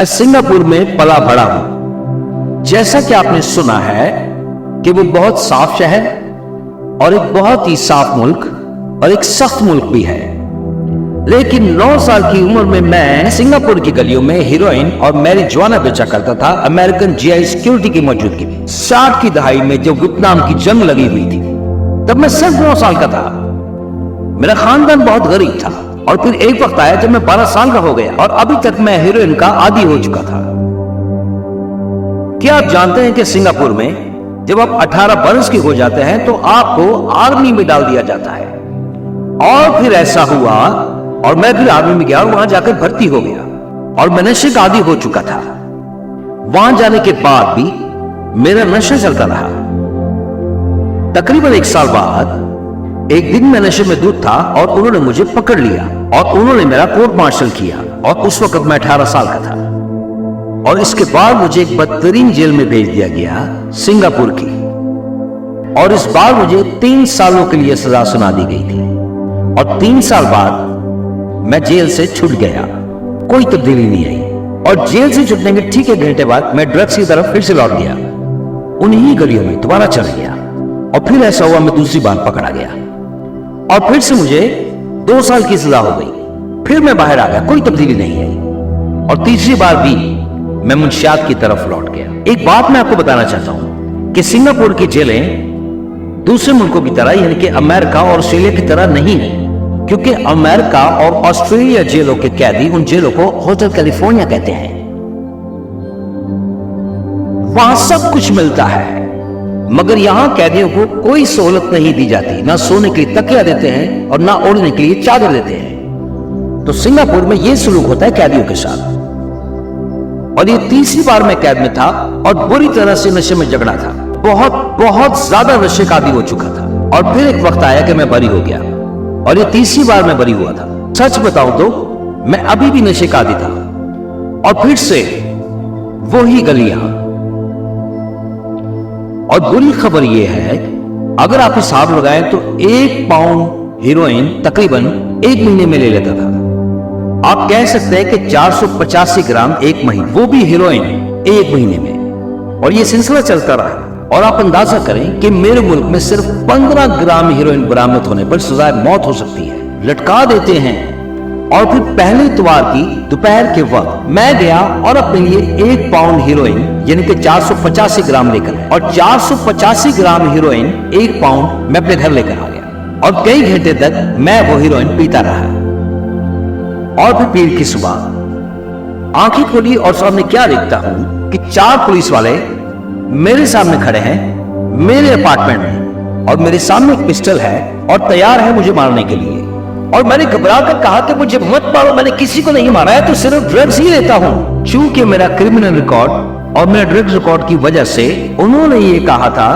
मैं सिंगापुर में पला बड़ा हूं। जैसा कि आपने सुना है कि वो बहुत साफ शहर और एक बहुत ही साफ मुल्क और एक सख्त मुल्क भी है, लेकिन 9 साल की उम्र में मैं सिंगापुर की गलियों में हीरोइन और मैरिजुआना बेचा करता था अमेरिकन जीआई सिक्योरिटी की मौजूदगी में। 60 की दहाई में जब वियतनाम की जंग लगी हुई थी, तब मैं सिर्फ 9 साल का था। मेरा खानदान बहुत गरीब था और फिर एक वक्त आया जब मैं 12 साल का हो गया और अभी तक मैं हीरोइन का आदी हो चुका था। क्या आप जानते हैं कि सिंगापुर में जब आप 18 बरस के हो जाते हैं तो आपको आर्मी में डाल दिया जाता है। और फिर ऐसा हुआ और मैं भी आर्मी में गया और वहां जाकर भर्ती हो गया और मैं नशे का आदी हो चुका था। वहां जाने के बाद भी मेरा नशा चलता रहा। तकरीबन 1 साल बाद एक दिन मैं नशे में धुत था और उन्होंने मुझे पकड़ लिया और उन्होंने मेरा कोर्ट मार्शल किया और उस वक्त मैं 18 साल का था। और इसके बाद मुझे एक बदतरीन जेल में भेज दिया गया, सिंगापुर की, और इस बार मुझे 3 सालों के लिए सजा सुना दी गई थी। और 3 साल बाद मैं जेल से छूट गया, कोई तब्दीली नहीं आई। और जेल से छूटने के ठीक 1 घंटे बाद मैं ड्रग्स की तरफ फिर से लौट गया, उन्हीं गलियों में दोबारा चढ़ गया। और फिर ऐसा हुआ मैं दूसरी बार पकड़ा गया और फिर से मुझे 2 साल की सजा हो गई। फिर मैं बाहर आ गया, कोई तब्दीली नहीं आई। और तीसरी बार भी मैं मुंशियात की तरफ लौट गया। एक बात मैं आपको बताना चाहता हूं कि सिंगापुर की जेलें दूसरे मुल्कों की तरह यानी कि अमेरिका और ऑस्ट्रेलिया की तरह नहीं है, क्योंकि अमेरिका और ऑस्ट्रेलिया जेलों के कैदी उन जेलों को होटल कैलिफोर्निया कहते हैं। वहां सब कुछ मिलता है, मगर यहां कैदियों को कोई सहूलत नहीं दी जाती। ना सोने के लिए तकिया देते हैं और ना ओढ़ने के लिए चादर देते हैं। तो सिंगापुर में यह सलूक होता है कैदियों के साथ। और ये तीसरी बार मैं कैद में था और बुरी तरह से नशे में झगड़ा था, बहुत ज्यादा नशे का आदी हो चुका था। और फिर एक वक्त आया कि मैं बरी हो गया और ये तीसरी बार मैं बरी हुआ था। सच बताऊं तो मैं अभी भी नशे का आदी था। और फिर से वही गलियां। और बुरी खबर यह है, अगर आप हिसाब लगाएं तो 1 पाउंड हीरोइन तकरीबन 1 महीने में ले लेता था। आप कह सकते हैं कि 485 ग्राम 1 महीने, वो भी हीरोइन 1 महीने में। और ये सिलसिला चलता रहा। और आप अंदाजा करें कि मेरे मुल्क में सिर्फ 15 ग्राम हीरोइन बरामद होने पर सजाए मौत हो सकती है, लटका देते हैं। और फिर पहले इतवार की दोपहर के वक्त मैं गया और अपने लिए 1 पाउंड हीरोइन यानी कि 485 ग्राम लेकर, और 485 ग्राम हीरोइन 1 पाउंड मैं अपने घर लेकर आ गया। और कई घंटे तक मैं वो हीरोइन पीता रहा। और फिर पीर की सुबह आंखें खोली और सामने क्या देखता हूं कि 4 पुलिस वाले मेरे सामने खड़े हैं मेरे अपार्टमेंट में, और मेरे सामने एक पिस्टल है और तैयार है मुझे मारने के लिए। और मैंने घबरा कर कहा कि मुझे मत मारो, मैंने किसी को नहीं मारा है, तो सिर्फ ड्रग्स ही लेता हूं। चूंकि मेरा क्रिमिनल रिकॉर्ड और मेरा ड्रग्स रिकॉर्ड की वजह से उन्होंने ये कहा था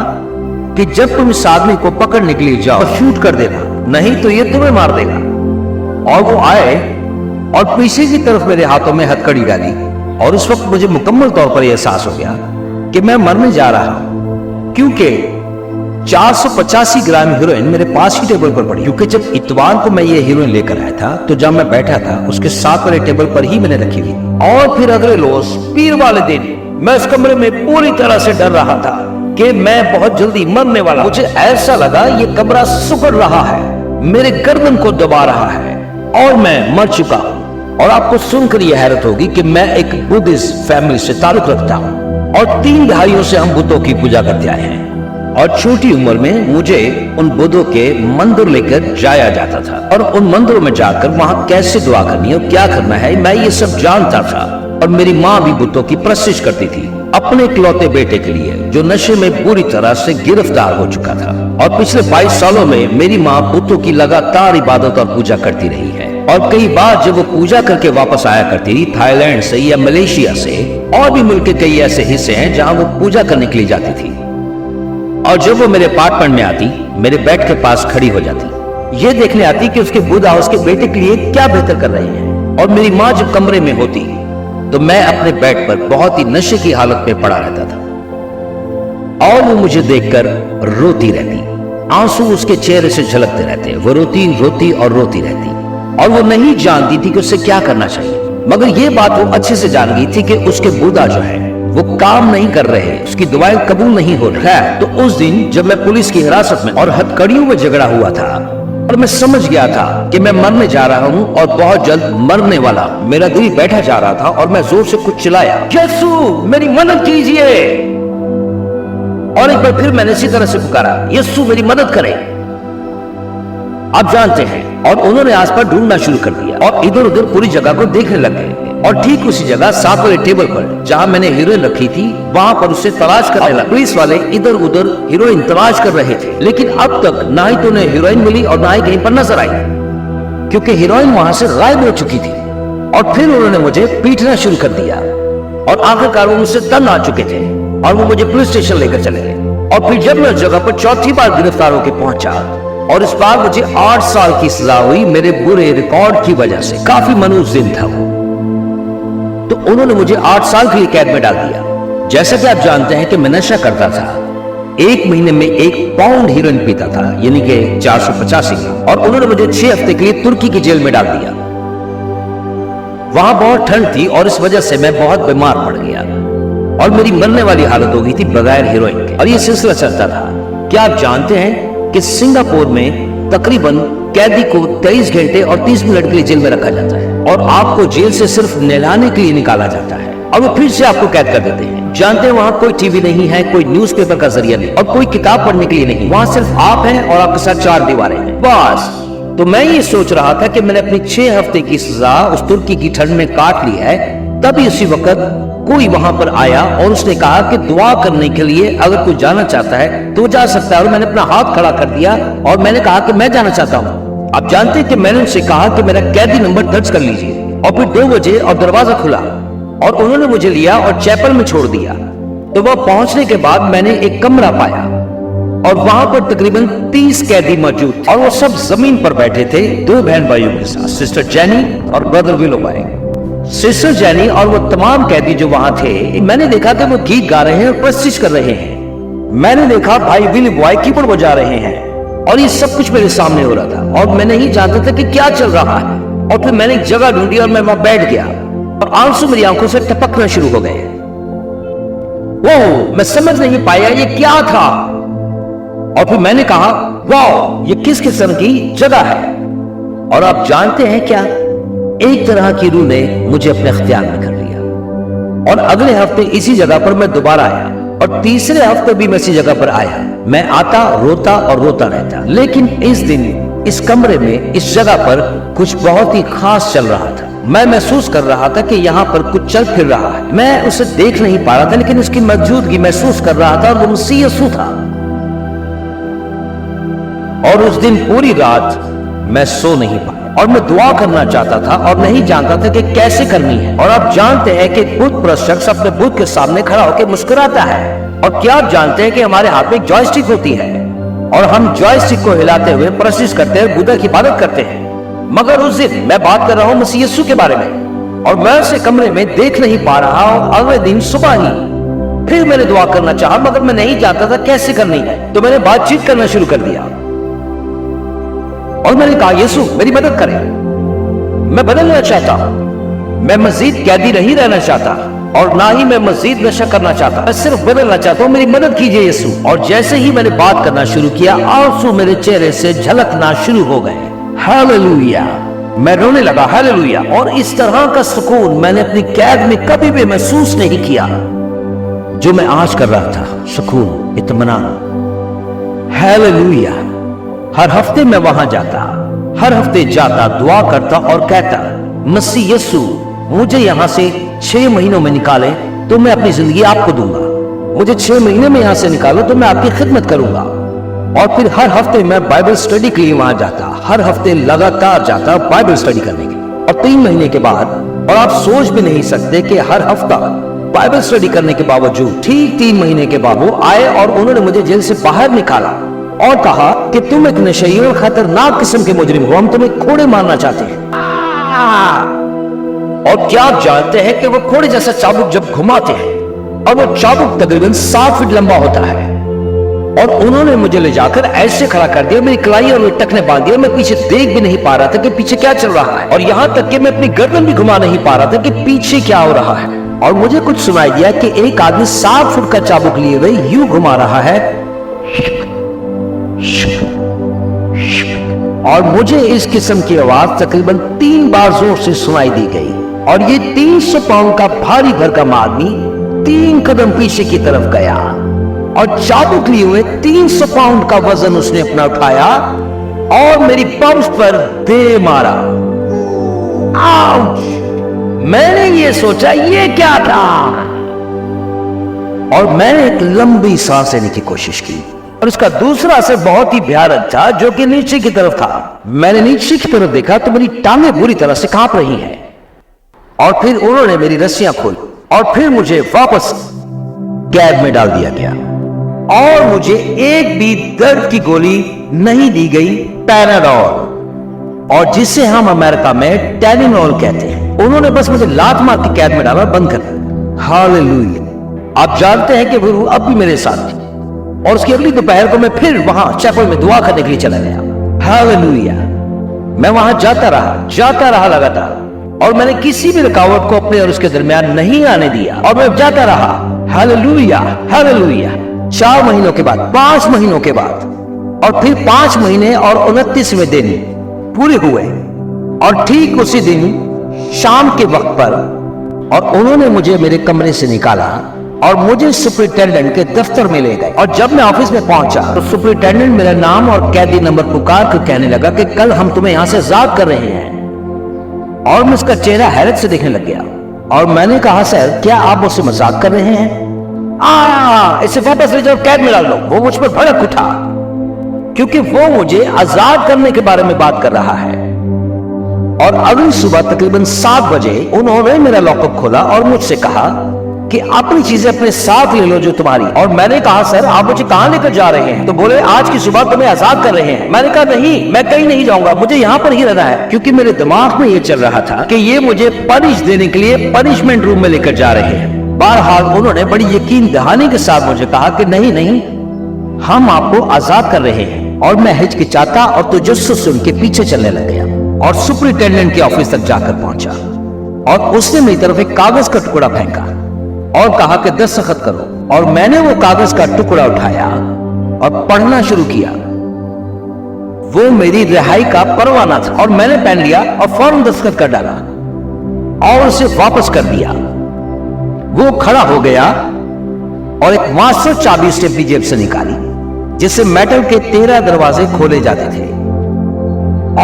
कि जब तुम इस आदमी को पकड़ने के लिए जाओ शूट कर देना, नहीं तो ये तुम्हें मार देगा। और वो आए और पीछे की तरफ मेरे हाथों में हथकड़ी डाली। और उस वक्त मुझे मुकम्मल तौर पर यह एहसास हो गया कि मैं मरने जा रहा हूं, क्योंकि 485 ग्राम हीरोइन मेरे पास ही टेबल पर पड़ी। क्योंकि जब इतवार को मैं ये हीरोइन लेकर आया था तो जब मैं बैठा था उसके साथ वाले टेबल पर ही मैंने रखी हुई। और फिर अगले रोज पीर वाले दिन मैं उस कमरे में पूरी तरह से डर रहा था कि मैं बहुत जल्दी मरने वाला। मुझे ऐसा लगा ये कमरा सुकड़ रहा है, मेरे गर्दन को दबा रहा है और मैं मर चुका हूं। और आपको सुनकर यह हैरत होगी कि मैं एक बुद्धिस्ट फैमिली से ताल्लुक रखता हूं और 3 दहाइयों से हम बुद्धों की पूजा करते आए हैं। और छोटी उम्र में मुझे उन बुद्धों के मंदिर लेकर जाया जाता था और उन मंदिरों में जाकर वहां कैसे दुआ करनी है और क्या करना है मैं ये सब जानता था। और मेरी माँ भी बुद्धों की प्रशिश करती थी अपने इकलौते बेटे के लिए, जो नशे में बुरी तरह से गिरफ्तार हो चुका था। और पिछले 22 सालों में मेरी माँ बुद्धों की लगातार इबादत और पूजा करती रही है। और कई बार जब वो पूजा करके वापस आया करती थी थाईलैंड से या मलेशिया से, और भी मुल्क के कई ऐसे हिस्से हैं जहां वो पूजा करने के लिए जाती थी। और जब वो मेरे अपार्टमेंट में आती, मेरे बेड के पास खड़ी हो जाती, ये देखने आती कि उसके बुद्धा उसके बेटे के लिए क्या बेहतर कर रही है। और मेरी माँ जब कमरे में होती तो मैं अपने बेड पर बहुत ही नशे की हालत में पड़ा रहता था और वो मुझे देखकर रोती रहती, आंसू उसके चेहरे से झलकते रहते। वो रोती रोती और रोती रहती और वो नहीं जानती थी कि उसे क्या करना चाहिए। मगर ये बात वो अच्छे से जान गई थी कि उसके बुदा जो है वो काम नहीं कर रहे, उसकी दुआएं कबूल नहीं हो रही है। तो उस दिन जब मैं पुलिस की हिरासत में और हथकड़ियों में झगड़ा हुआ था और मैं समझ गया था कि मैं मरने जा रहा हूं और बहुत जल्द मरने वाला, मेरा दिल बैठा जा रहा था और मैं जोर से कुछ चिल्लाया, यीशु मेरी मदद कीजिए। और एक बार फिर मैंने इसी तरह से पुकारा, यीशु मेरी मदद करें। आप जानते हैं, और उन्होंने आसपास ढूंढना शुरू कर दिया और इधर उधर पूरी जगह को देखने लग गए। और ठीक उसी जगह साथ वाले टेबल पर जहां मैंने हीरोइन रखी थी वहां पर उसे तलाश करने लगे। पुलिस वाले इधर उधर हीरोइन तलाश कर रहे थे, लेकिन अब तक ना ही तो उन्हें हीरोइन मिली और ना ही कहीं पर नजर आई, क्योंकि हीरोइन वहां से गायब हो चुकी थी। और फिर उन्होंने मुझे पीटना शुरू कर दिया और आखिरकार वो मुझसे तंग आ चुके थे और वो मुझे पुलिस स्टेशन लेकर चले गए। और फिर जब मैं उस जगह पर चौथी बार गिरफ्तार होकर पहुंचा और इस बार मुझे 8 साल की सजा हुई मेरे बुरे रिकॉर्ड की वजह से, काफी मनहूस दिन था वो, तो उन्होंने मुझे 8 साल के लिए कैद में डाल दिया। जैसा कि आप जानते हैं कि मैं नशा करता था, 1 महीने में 1 पाउंड हीरोइन पीता था, यानी कि 485 ग्राम, और उन्होंने मुझे 6 हफ्ते के लिए तुर्की की जेल में डाल दिया। वहां बहुत ठंड थी और इस वजह से मैं बहुत बीमार पड़ गया और मेरी मरने वाली हालत हो गई थी बगैर हीरोइन के। और ये सिलसिला चलता था। क्या आप जानते हैं कि सिंगापुर में तकरीबन कैदी को 23 घंटे और 30 मिनट के लिए जेल में रखा जाता है और आपको जेल से सिर्फ नहलाने के लिए निकाला जाता है और वो फिर से आपको कैद कर देते हैं। जानते हैं वहां कोई टीवी नहीं है, कोई न्यूज़पेपर का जरिया नहीं और कोई किताब पढ़ने के लिए नहीं। वहां सिर्फ आप हैं और आपके साथ 4 दीवारें हैं, बस। तो मैं ये सोच रहा था कि मैंने अपनी 6 हफ्ते की सजा उस तुर्की की ठंड में काट ली है, तभी उसी वक्त कोई वहां पर आया और उसने कहा कि दुआ करने के लिए अगर कोई जाना चाहता है तो जा सकता है। और मैंने अपना हाथ खड़ा कर दिया और मैंने कहा कि मैं जाना चाहता हूं। आप जानते हैं कि मैंने उनसे कहा कि मेरा कैदी नंबर दर्ज कर लीजिए और फिर 2 बजे और दरवाजा खुला और उन्होंने मुझे लिया और चैपल में छोड़ दिया। तो वह पहुंचने के बाद मैंने एक कमरा पाया और वहां पर तकरीबन 30 कैदी मौजूद थे और वो सब जमीन पर बैठे थे 2 बहन भाइयों के साथ, सिस्टर जैनी और ब्रदर विलोबाई। सिस्टर जैनी और वो तमाम कैदी जो वहां थे, मैंने देखा कि वो गीत गा रहे हैं और प्रस्तुत कर रहे हैं। मैंने देखा भाई विली बॉय कीबोर्ड बजा रहे हैं और ये सब कुछ मेरे सामने हो रहा था और मैं नहीं जानता था कि क्या चल रहा है। और फिर मैंने एक जगह ढूंढी और मैं वहां बैठ गया और आंसू मेरी आंखों से टपकना शुरू हो गए। वो मैं समझ नहीं पाया ये क्या था। और फिर मैंने कहा, वाओ, ये किस किस्म की जगह है। और आप जानते हैं क्या, एक तरह की रूह ने मुझे अपने अख्तियार में कर लिया और अगले हफ्ते इसी जगह पर मैं दोबारा आया और तीसरे हफ्ते भी मैं इसी जगह पर आया। मैं आता, रोता और रोता रहता, लेकिन इस दिन इस कमरे में, इस जगह पर कुछ बहुत ही खास चल रहा था। मैं महसूस कर रहा था कि यहाँ पर कुछ चल फिर रहा है। मैं उसे देख नहीं पा रहा था, लेकिन उसकी मौजूदगी महसूस कर रहा था और वो मसीह यीशु था। और उस दिन पूरी रात मैं सो नहीं पाया और मैं दुआ करना चाहता था और नहीं जानता था कि कैसे करनी है। और आप जानते हैं कि बुत परस्त शख्स अपने बुत के सामने खड़ा होकर मुस्कुराता है। और क्या आप जानते हैं कि हमारे हाथ में एक जॉयस्टिक होती है और हम जॉयस्टिक को हिलाते हुए प्रस्तुत करते हैं, बुद्धा की इबादत करते हैं। मगर उस दिन मैं बात कर रहा हूं मसीह यीशु के बारे में और मैं उसे कमरे में देख नहीं पा रहा। और अगले दिन सुबह ही फिर मैंने दुआ करना चाहा, मगर मैं नहीं जानता था कैसे करनी है। तो मैंने बातचीत करना शुरू कर दिया और मैंने कहा, यीशु मेरी मदद करें, मैं बदलना चाहता हूं, मैं मजीद कैदी नहीं रहना चाहता और ना ही मैं मजीद नशा करना चाहता, मैं सिर्फ बदलना चाहता हूं, मेरी मदद कीजिए यीशु। और जैसे ही मैंने बात करना शुरू किया, आंसू मेरे चेहरे से झलकना शुरू हो गए। हालेलुया, मैं रोने लगा, हालेलुया। और इस तरह का सुकून मैंने अपनी कैद में कभी भी महसूस नहीं किया जो मैं आज कर रहा था। सुकून, इत्मीनान, हालेलुया। हर हफ्ते मैं वहां जाता, हर हफ्ते जाता, दुआ करता और कहता, मसीह यीशु मुझे यहां से 6 महीनों में निकाले तो मैं अपनी जिंदगी आपको दूंगा। मुझे 6 महीने में यहां से निकालो तो मैं आपकी खिदमत करूंगा। और फिर हर हफ्ते मैं बाइबल स्टडी के लिए वहां जाता, हर हफ्ते लगातार जाता बाइबल स्टडी करने के लिए। और 3 महीने के बाद, और आप सोच भी नहीं सकते कि हर हफ्ता बाइबल स्टडी करने के बावजूद ठीक 3 महीने के बाद वो आए और उन्होंने मुझे जेल से बाहर निकाला और कहा कि तुम एक नशेड़ी और खतरनाक किस्म के मुजरिम हो, हम तुम्हें कोड़े मारना चाहते हैं। और क्या आप जानते हैं कि वो कोड़े जैसा चाबुक जब घुमाते हैं और वो चाबुक तकरीबन 7 फीट लंबा होता है اور انہوں نے مجھے لے جا کر ایسے کھڑا کر دیا, میری کلائی اور لٹک نے باندھ دیا. میں پیچھے دیکھ بھی نہیں پا رہا تھا کہ پیچھے کیا چل رہا ہے, اور یہاں تک کہ میں اپنی گردن بھی گھما نہیں پا رہا تھا کہ پیچھے کیا ہو رہا ہے. اور مجھے کچھ سنائی دیا کہ ایک آدمی 7 فٹ کا چابک لیے ہوئے یوں گھما رہا ہے, اور مجھے اس قسم کی آواز تقریباً 3 بار زور سے سنائی دی گئی. اور یہ 300 پاؤنڈ کا بھاری بھرکم آدمی 3 قدم پیچھے کی طرف گیا, اور چابک لیے ہوئے 300 پاؤنڈ کا وزن اس نے اپنا اٹھایا اور میری پمپ پر دے مارا. آؤچ! میں نے یہ سوچا یہ کیا تھا, اور میں نے ایک لمبی سانس لینے کی کوشش کی, اور اس کا دوسرا اثر بہت ہی بھیانک تھا جو کہ نیچے کی طرف تھا. میں نے نیچے کی طرف دیکھا تو میری ٹانگیں بری طرح سے کانپ رہی ہیں, اور پھر انہوں نے میری رسیاں کھولی, اور پھر مجھے واپس کیب میں ڈال دیا گیا, اور مجھے ایک بھی درد کی گولی نہیں دی گئی, پیناڈول, اور جسے ہم امریکہ میں ٹیلینول کہتے ہیں. انہوں نے بس مجھے لات مار کے قید میں ڈالا, بند کر دیا. ہاللیلویا! آپ جانتے ہیں کہ وہ اب بھی میرے ساتھ تھی, اور اس کی اگلی دوپہر کو میں پھر وہاں چیپل میں دعا کرنے کے لیے چلا گیا. ہاللیلویا! میں وہاں جاتا رہا لگاتار, اور میں نے کسی بھی رکاوٹ کو اپنے اور اس کے درمیان نہیں آنے دیا, اور میں جاتا رہا. ہاللیلویا! ہاللیلویا! 4 مہینوں کے بعد, 5 مہینوں کے بعد, اور پھر 5 مہینے اور 29ویں دن پورے ہوئے, اور ٹھیک اسی دن شام کے وقت پر, اور انہوں نے مجھے میرے کمرے سے نکالا اور مجھے سپرنٹینڈنٹ کے دفتر میں لے گئے. اور جب میں آفس میں پہنچا تو سپرنٹینڈنٹ میرا نام اور قیدی نمبر پکار کر کہنے لگا کہ کل ہم تمہیں یہاں سے آزاد کر رہے ہیں, اور میں اس کا چہرہ حیرت سے دیکھنے لگ گیا. اور میں نے کہا سر کیا آپ مجھ سے مذاق کر رہے ہیں؟ اسے واپس لے جاؤ, قید میں ڈال دو. وہ مجھ پر بھڑک اٹھا کیونکہ وہ مجھے آزاد کرنے کے بارے میں بات کر رہا ہے. اور اگلی صبح تقریباً 7 بجے انہوں نے میرا لاک اپ کھولا اور مجھ سے کہا کہ اپنی چیزیں اپنے ساتھ لے لو جو تمہاری. اور میں نے کہا سر آپ مجھے کہاں لے کر جا رہے ہیں؟ تو بولے آج کی صبح تمہیں آزاد کر رہے ہیں. میں نے کہا نہیں, میں کہیں نہیں جاؤں گا, مجھے یہاں پر ہی رہنا ہے, کیونکہ میرے دماغ میں یہ چل رہا تھا کہ یہ مجھے پنش دینے کے لیے پنشمنٹ روم میں لے کر جا رہے ہیں. بہرحال انہوں نے بڑی یقین دہانی کے ساتھ مجھے کہا کہ نہیں, ہم آپ کو آزاد کر رہے ہیں. اور میں ہچکچاتا اور تجسس سے ان کے پیچھے چلنے لگ گیا, اور سپرنٹینڈنٹ کے آفس تک جا کر پہنچا, اور اس نے میری طرف ایک کاغذ کا ٹکڑا پھینکا اور کہا کہ دستخط کرو. اور میں نے وہ کاغذ کا ٹکڑا اٹھایا اور پڑھنا شروع کیا. وہ میری رہائی کا پروانہ تھا, اور میں نے پین لیا اور فوراً دستخط کر ڈالا اور اسے واپس کر دیا. وہ کھڑا ہو گیا اور ایک ماسٹر چابی اس نے اپنی جیب سے نکالی جس سے میٹل کے 13 دروازے کھولے جاتے تھے,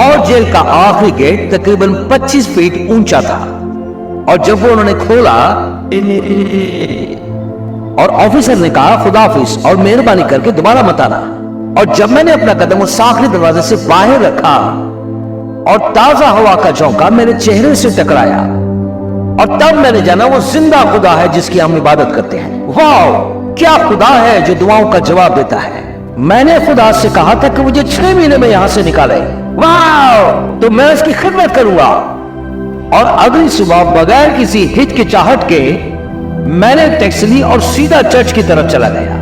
اور جیل کا آخری گیٹ تقریباً 25 فیٹ اونچا تھا. اور جب وہ انہوں نے کھولا اور آفیسر نے کہا خدا حافظ اور مہربانی کر کے دوبارہ مت آنا. اور جب میں نے اپنا قدم اس آخری دروازے سے باہر رکھا اور تازہ ہوا کا جھونکا میرے چہرے سے ٹکرایا, اور تب میں نے جانا وہ زندہ خدا ہے جس کی ہم عبادت کرتے ہیں. واو, کیا خدا ہے جو دعاؤں کا جواب دیتا ہے. میں نے خدا سے کہا تھا کہ مجھے 6 مہینے میں یہاں سے نکالے. واو, تو میں اس کی خدمت کروں گا. اور اگلی صبح بغیر کسی ہچکچاہٹ کے میں نے ٹیکسی لی اور سیدھا چرچ کی طرف چلا گیا.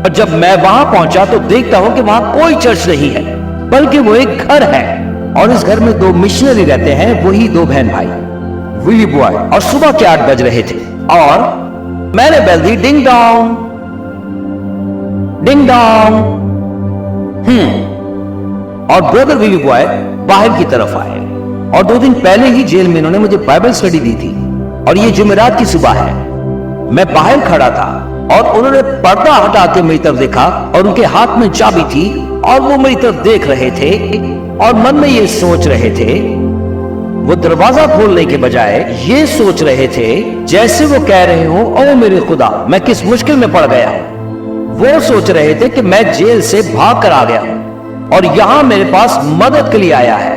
اور جب میں وہاں پہنچا تو دیکھتا ہوں کہ وہاں کوئی چرچ نہیں ہے بلکہ وہ ایک گھر ہے, اور اس گھر میں 2 مشنری رہتے ہیں, وہی 2 بہن بھائی ویلی بوائے. اور صبح کے 8 بج رہے تھے اور میں نے بیل دی, ڈنگ ڈانگ ڈنگ ڈانگ. اور بردر ویلی بوائے باہر کی طرف آئے, اور 2 دن پہلے ہی جیل میں انہوں نے مجھے بائبل سٹڈی دی تھی, اور یہ جمعرات کی صبح ہے. میں باہر کھڑا تھا اور انہوں نے پردہ ہٹا کے میری طرف دیکھا, اور ان کے ہاتھ میں چابی تھی, اور وہ میری طرف دیکھ رہے تھے اور من میں یہ سوچ رہے تھے, وہ دروازہ کھولنے کے بجائے یہ سوچ رہے تھے جیسے وہ کہہ رہے ہوں او میرے خدا میں کس مشکل میں پڑ گیا ہوں. وہ سوچ رہے تھے کہ میں جیل سے بھاگ کر آ گیا ہوں اور یہاں میرے پاس مدد کے لیے آیا ہے,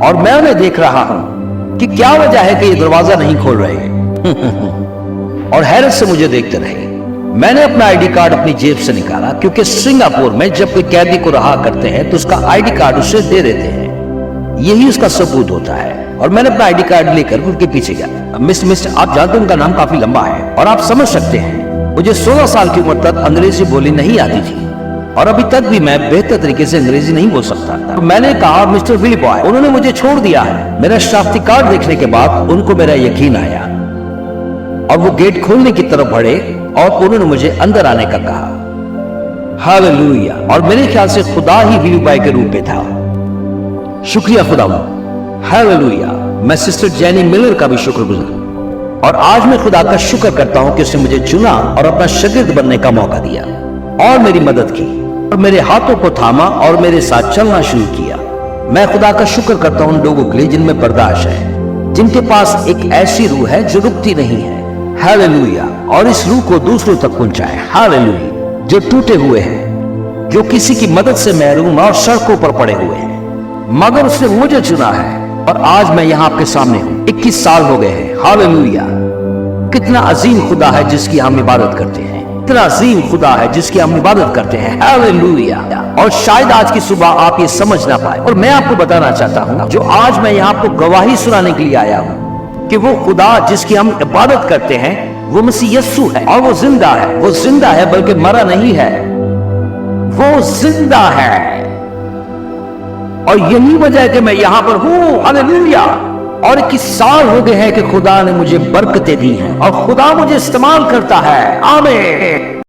اور میں انہیں دیکھ رہا ہوں کہ کیا وجہ ہے کہ یہ دروازہ نہیں کھول رہے. اور حیرت سے مجھے دیکھتے رہے. میں نے اپنا آئی ڈی کارڈ اپنی جیب سے نکالا, کیونکہ سنگاپور میں جب کوئی قیدی کو رہا کرتے ہیں تو اس کا آئی ڈی کارڈ اسے دے دیتے ہیں, یہی اس کا ثبوت ہوتا ہے. اور میں نے اپنا آئی ڈی کارڈ لے کر ان کے پیچھے گیا. مسٹر آپ جانتے ہیں ان کا نام کافی لمبا ہے اور آپ سمجھ سکتے ہیں मुझे 16 साल की उम्र तक अंग्रेजी बोली नहीं आती थी और अभी तक भी मैं बेहतर तरीके से अंग्रेजी नहीं बोल सकता था। मैंने कहा मिस्टर विली बॉय, उन्होंने मुझे छोड़ दिया है। मेरा शनाख्ती कार्ड देखने के बाद उनको मेरा यकीन आया और वो गेट खोलने की तरफ बढ़े और उन्होंने मुझे अंदर आने का कहा। हालेलुया। और मेरे ख्याल से खुदा ही विली बॉय के रूप में था। शुक्रिया खुदा। हालेलुया। मैं सिस्टर जैनी मिलर का भी शुक्रगुजार और आज मैं खुदा का शुक्र करता हूं कि उसने मुझे चुना और अपना शागिर्द बनने का मौका दिया और मेरी मदद की और मेरे हाथों को थामा और मेरे साथ चलना शुरू किया। मैं खुदा का शुक्र करता हूं उन लोगों के लिए जिनमें बर्दाश्त है, जिनके पास एक ऐसी रूह है जो रुकती नहीं है। हालेलुया। और इस रूह को दूसरों तक पहुंचाए। हालेलुया। जो टूटे हुए हैं, जो किसी की मदद से महरूम और सड़कों पर पड़े हुए हैं, मगर उसने मुझे चुना है और आज मैं यहां आपके सामने हूं। 21 साल हो गए हैं। हालेलुया। कितना अजीम खुदा है जिसकी हम इबादत करते हैं। कितना अजीम खुदा है जिसकी हम इबादत करते हैं। हालेलुया। और शायद आज की सुबह आप ये समझ ना पाए और मैं आपको बताना चाहता हूं, जो आज मैं यहां आपको गवाही सुनाने के लिए आया हूं कि वो खुदा जिसकी हम इबादत करते हैं वो मसीह यस्सु है और वो जिंदा है। वो जिंदा है, बल्कि मरा नहीं है, वो जिंदा है। और यही वजह है कि मैं यहां पर हूं। हालेलुया। और 21 साल हो गए हैं कि खुदा ने मुझे बरकतें दी हैं और खुदा मुझे इस्तेमाल करता है। आमीन।